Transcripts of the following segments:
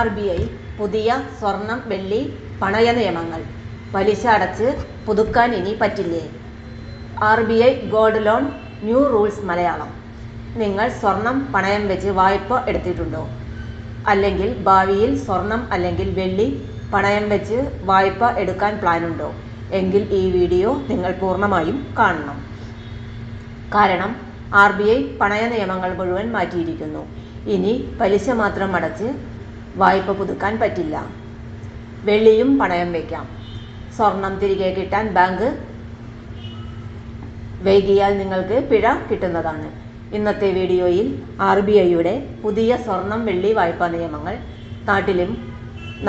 RBI പുതിയ സ്വർണം വെള്ളി പണയ നിയമങ്ങൾ. പലിശ അടച്ച് പുതുക്കാൻ ഇനി പറ്റില്ലേ? RBI gold loan new rules Malayalam. നിങ്ങൾ സ്വർണം പണയം വെച്ച് വായ്പ എടുത്തിട്ടുണ്ടോ? അല്ലെങ്കിൽ ഭാവിയിൽ സ്വർണം അല്ലെങ്കിൽ വെള്ളി പണയം വെച്ച് വായ്പ എടുക്കാൻ പ്ലാനുണ്ടോ? എങ്കിൽ ഈ വീഡിയോ നിങ്ങൾ പൂർണ്ണമായും കാണണം. കാരണം RBI പണയ നിയമങ്ങൾ മുഴുവൻ മാറ്റിയിരിക്കുന്നു. ഇനി പലിശ മാത്രം അടച്ച് വായ്പ പുതുക്കാൻ പറ്റില്ല. വെള്ളിയും പണയം വയ്ക്കാം. സ്വർണം തിരികെ കിട്ടാൻ ബാങ്ക് വൈകിയാൽ നിങ്ങൾക്ക് പിഴ കിട്ടുന്നതാണ്. ഇന്നത്തെ വീഡിയോയിൽ RBIയുടെ പുതിയ സ്വർണം വെള്ളി വായ്പാ നിയമങ്ങൾ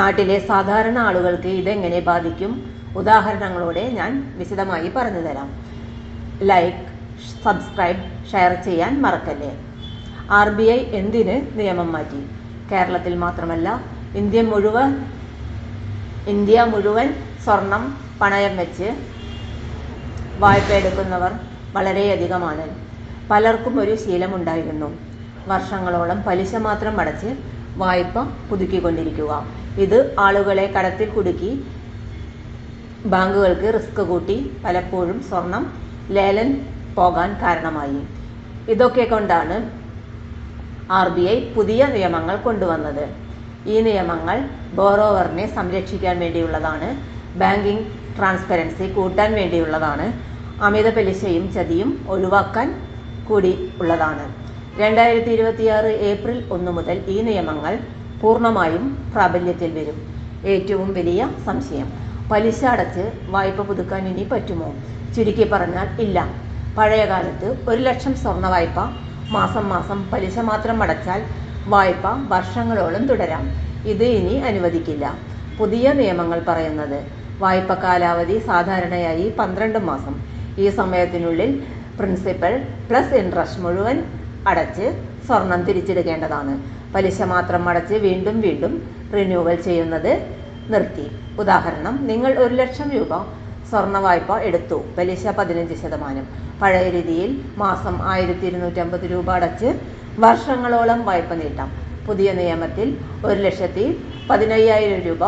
നാട്ടിലെ സാധാരണ ആളുകൾക്ക് ഇതെങ്ങനെ ബാധിക്കും ഉദാഹരണങ്ങളോടെ ഞാൻ വിശദമായി പറഞ്ഞു തരാം. ലൈക്ക്, സബ്സ്ക്രൈബ്, ഷെയർ ചെയ്യാൻ മറക്കല്ലേ. RBI എന്തിന് നിയമം മാറ്റി? കേരളത്തിൽ മാത്രമല്ല ഇന്ത്യ മുഴുവൻ സ്വർണം പണയം വെച്ച് വായ്പ എടുക്കുന്നവർ വളരെയധികമാണ്. പലർക്കും ഒരു ശീലമുണ്ടായിരുന്നു, വർഷങ്ങളോളം പലിശ മാത്രം അടച്ച് വായ്പ പുതുക്കിക്കൊണ്ടിരിക്കുക. ഇത് ആളുകളെ കടത്തിൽ കുടുക്കി ബാങ്കുകൾക്ക് റിസ്ക് കൂട്ടി പലപ്പോഴും സ്വർണം ലേലം പോകാൻ കാരണമായി. ഇതൊക്കെ കൊണ്ടാണ് RBI പുതിയ നിയമങ്ങൾ കൊണ്ടുവന്നത്. ഈ നിയമങ്ങൾ ബോറോവറിനെ സംരക്ഷിക്കാൻ വേണ്ടിയുള്ളതാണ്. ബാങ്കിങ് ട്രാൻസ്പെറൻസി കൂട്ടാൻ വേണ്ടിയുള്ളതാണ്. അമിത പലിശയും ചതിയും ഒഴിവാക്കാൻ കൂടി ഉള്ളതാണ്. 2026 ഏപ്രിൽ 1 മുതൽ ഈ നിയമങ്ങൾ പൂർണ്ണമായും പ്രാബല്യത്തിൽ വരും. ഏറ്റവും വലിയ സംശയം, പലിശ അടച്ച് വായ്പ പുതുക്കാൻ ഇനി പറ്റുമോ? ചുരുക്കി പറഞ്ഞാൽ ഇല്ല. പഴയ കാലത്ത് 1 ലക്ഷം സ്വർണ്ണ വായ്പ മാസം പലിശ മാത്രം അടച്ചാൽ വായ്പ വർഷങ്ങളോളം തുടരാം. ഇത് ഇനി അനുവദിക്കില്ല. പുതിയ നിയമങ്ങൾ പറയുന്നത് വായ്പ കാലാവധി സാധാരണയായി 12 മാസം. ഈ സമയത്തിനുള്ളിൽ പ്രിൻസിപ്പൽ പ്ലസ് ഇൻട്രസ്റ്റ് മുഴുവൻ അടച്ച് സ്വർണം തിരിച്ചെടുക്കേണ്ടതാണ്. പലിശ മാത്രം അടച്ച് വീണ്ടും റിന്യൂവൽ ചെയ്യുന്നത് നിർത്തി. ഉദാഹരണം, നിങ്ങൾ 1 ലക്ഷം രൂപ സ്വർണ്ണ വായ്പ എടുത്തു. പലിശ 15%. പഴയ രീതിയിൽ മാസം 1250 രൂപ അടച്ച് വർഷങ്ങളോളം വായ്പ നീട്ടാം. പുതിയ നിയമത്തിൽ 1,15,000 രൂപ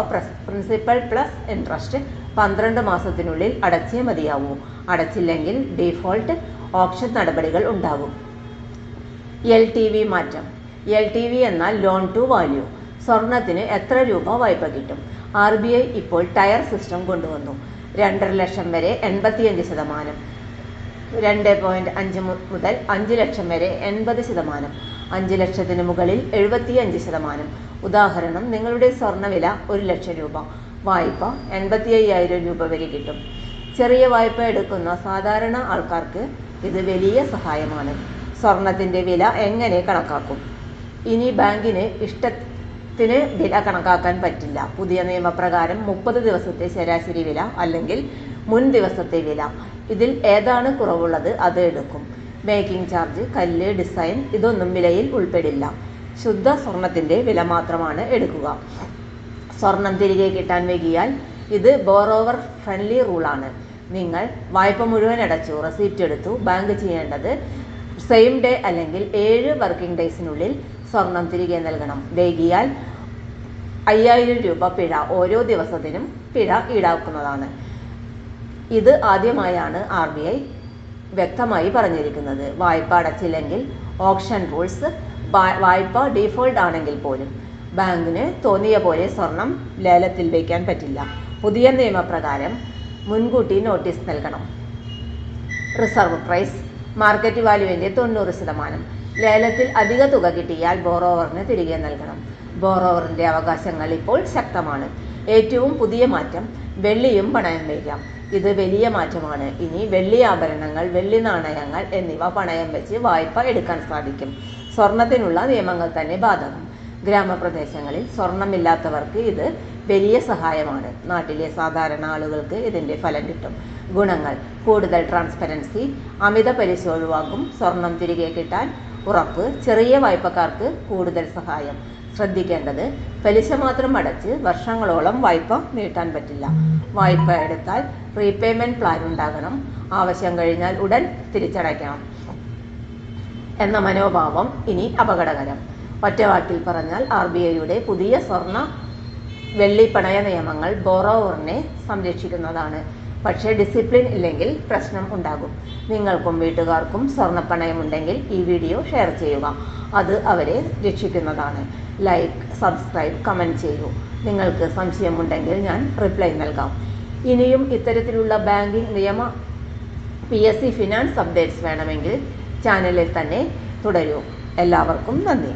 പ്രിൻസിപ്പൽ പ്ലസ് ഇൻട്രസ്റ്റ് 12 മാസത്തിനുള്ളിൽ അടച്ചേ മതിയാവൂ. അടച്ചില്ലെങ്കിൽ ഡീഫോൾട്ട് ഓപ്ഷൻ നടപടികൾ ഉണ്ടാകും. LTV മാറ്റം. LTV എന്നാൽ ലോൺ ടു വാല്യൂ. സ്വർണത്തിന് എത്ര രൂപ വായ്പ കിട്ടും? RBI ഇപ്പോൾ ടയർ സിസ്റ്റം കൊണ്ടുവന്നു. 2.5 ലക്ഷം വരെ 85%, 2.5 മുതൽ 5 ലക്ഷം വരെ 80%, 5 ലക്ഷത്തിന് മുകളിൽ 75%. ഉദാഹരണം, നിങ്ങളുടെ സ്വർണ്ണവില 1 ലക്ഷം രൂപ, വായ്പ 85,000 രൂപ വരെ കിട്ടും. ചെറിയ വായ്പ എടുക്കുന്ന സാധാരണ ആൾക്കാർക്ക് ഇത് വലിയ സഹായമാണ്. സ്വർണത്തിൻ്റെ വില എങ്ങനെ കണക്കാക്കും? ഇനി ബാങ്കിന് ഇഷ്ടത്തിന് വില കണക്കാക്കാൻ പറ്റില്ല. പുതിയ നിയമപ്രകാരം 30 ദിവസത്തെ ശരാശരി വില അല്ലെങ്കിൽ മുൻ ദിവസത്തെ വില, ഇതിൽ ഏതാണ് കുറവുള്ളത് അത് എടുക്കും. മേക്കിംഗ് ചാർജ്, കല്ല്, ഡിസൈൻ ഇതൊന്നും വിലയിൽ ഉൾപ്പെടില്ല. ശുദ്ധ സ്വർണത്തിൻ്റെ വില മാത്രമാണ് എടുക്കുക. സ്വർണം തിരികെ കിട്ടാൻ വൈകിയാൽ ഇത് ബോറോവർ ഫ്രണ്ട്ലി റൂളാണ്. നിങ്ങൾ വായ്പ മുഴുവൻ അടച്ചു, റെസിപ്റ്റ് എടുത്തു. ബാങ്ക് ചെയ്യേണ്ടത് സെയിം ഡേ അല്ലെങ്കിൽ 7 വർക്കിംഗ് ഡേയ്സിനുള്ളിൽ സ്വർണം തിരികെ നൽകണം. വൈകിയാൽ 5,000 രൂപ പിഴ, ഓരോ ദിവസത്തിനും പിഴ ഈടാക്കുന്നതാണ്. ഇത് ആദ്യമായാണ് RBI വ്യക്തമായി പറഞ്ഞിരിക്കുന്നത്. വായ്പ അടച്ചില്ലെങ്കിൽ ഓപ്ഷൻ റൂൾസ്. വായ്പ ഡീഫോൾട്ട് ആണെങ്കിൽ പോലും ബാങ്കിന് തോന്നിയ പോലെ സ്വർണം ലേലത്തിൽ വയ്ക്കാൻ പറ്റില്ല. പുതിയ നിയമപ്രകാരം മുൻകൂട്ടി നോട്ടീസ് നൽകണം. റിസർവ് പ്രൈസ് മാർക്കറ്റ് വാല്യൂവിൻ്റെ 90%. ലേലത്തിൽ അധിക തുക കിട്ടിയാൽ ബോറോവറിന് തിരികെ നൽകണം. ബോറോവറിൻ്റെ അവകാശങ്ങൾ ഇപ്പോൾ ശക്തമാണ്. ഏറ്റവും പുതിയ മാറ്റം, വെള്ളിയും പണയം വയ്ക്കാം. ഇത് വലിയ മാറ്റമാണ്. ഇനി വെള്ളി ആഭരണങ്ങൾ, വെള്ളി നാണയങ്ങൾ എന്നിവ പണയം വെച്ച് വായ്പ എടുക്കാൻ സാധിക്കും. സ്വർണത്തിനുള്ള നിയമങ്ങൾ തന്നെ ബാധകം. ഗ്രാമപ്രദേശങ്ങളിൽ സ്വർണമില്ലാത്തവർക്ക് ഇത് വലിയ സഹായമാണ്. നാട്ടിലെ സാധാരണ ആളുകൾക്ക് ഇതിൻ്റെ ഫലം കിട്ടും. ഗുണങ്ങൾ: കൂടുതൽ ട്രാൻസ്പെറൻസി, അമിത പലിശ ഒഴിവാക്കും, സ്വർണം തിരികെ കിട്ടാൻ ഉറപ്പ്, ചെറിയ വായ്പക്കാർക്ക് കൂടുതൽ സഹായം. ശ്രദ്ധിക്കേണ്ടത്, പലിശ മാത്രം അടച്ച് വർഷങ്ങളോളം വായ്പ നീട്ടാൻ പറ്റില്ല. വായ്പ എടുത്താൽ റീപേയ്മെന്റ് പ്ലാൻ ഉണ്ടാകണം. ആവശ്യം കഴിഞ്ഞാൽ ഉടൻ തിരിച്ചടയ്ക്കണം എന്ന മനോഭാവം ഇനി അപകടകരം. ഒറ്റവാക്കിൽ പറഞ്ഞാൽ RBIയുടെ പുതിയ സ്വർണ്ണ വെള്ളി പണയ നിയമങ്ങൾ ബോറോവറിനെ സംരക്ഷിക്കുന്നതാണ്. പക്ഷേ ഡിസിപ്ലിൻ ഇല്ലെങ്കിൽ പ്രശ്നം ഉണ്ടാകും. നിങ്ങൾക്കും വീട്ടുകാർക്കും സ്വർണ്ണപ്പണയമുണ്ടെങ്കിൽ ഈ വീഡിയോ ഷെയർ ചെയ്യുക. അത് അവരെ രക്ഷിക്കുന്നതാണ്. ലൈക്ക്, സബ്സ്ക്രൈബ്, കമൻറ്റ് ചെയ്യൂ. നിങ്ങൾക്ക് സംശയമുണ്ടെങ്കിൽ ഞാൻ റിപ്ലൈ നൽകാം. ഇനിയും ഇത്തരത്തിലുള്ള ബാങ്കിംഗ് നിയമ PSC ഫിനാൻസ് അപ്ഡേറ്റ്സ് വേണമെങ്കിൽ ചാനലിൽ തന്നെ തുടരൂ. എല്ലാവർക്കും നന്ദി.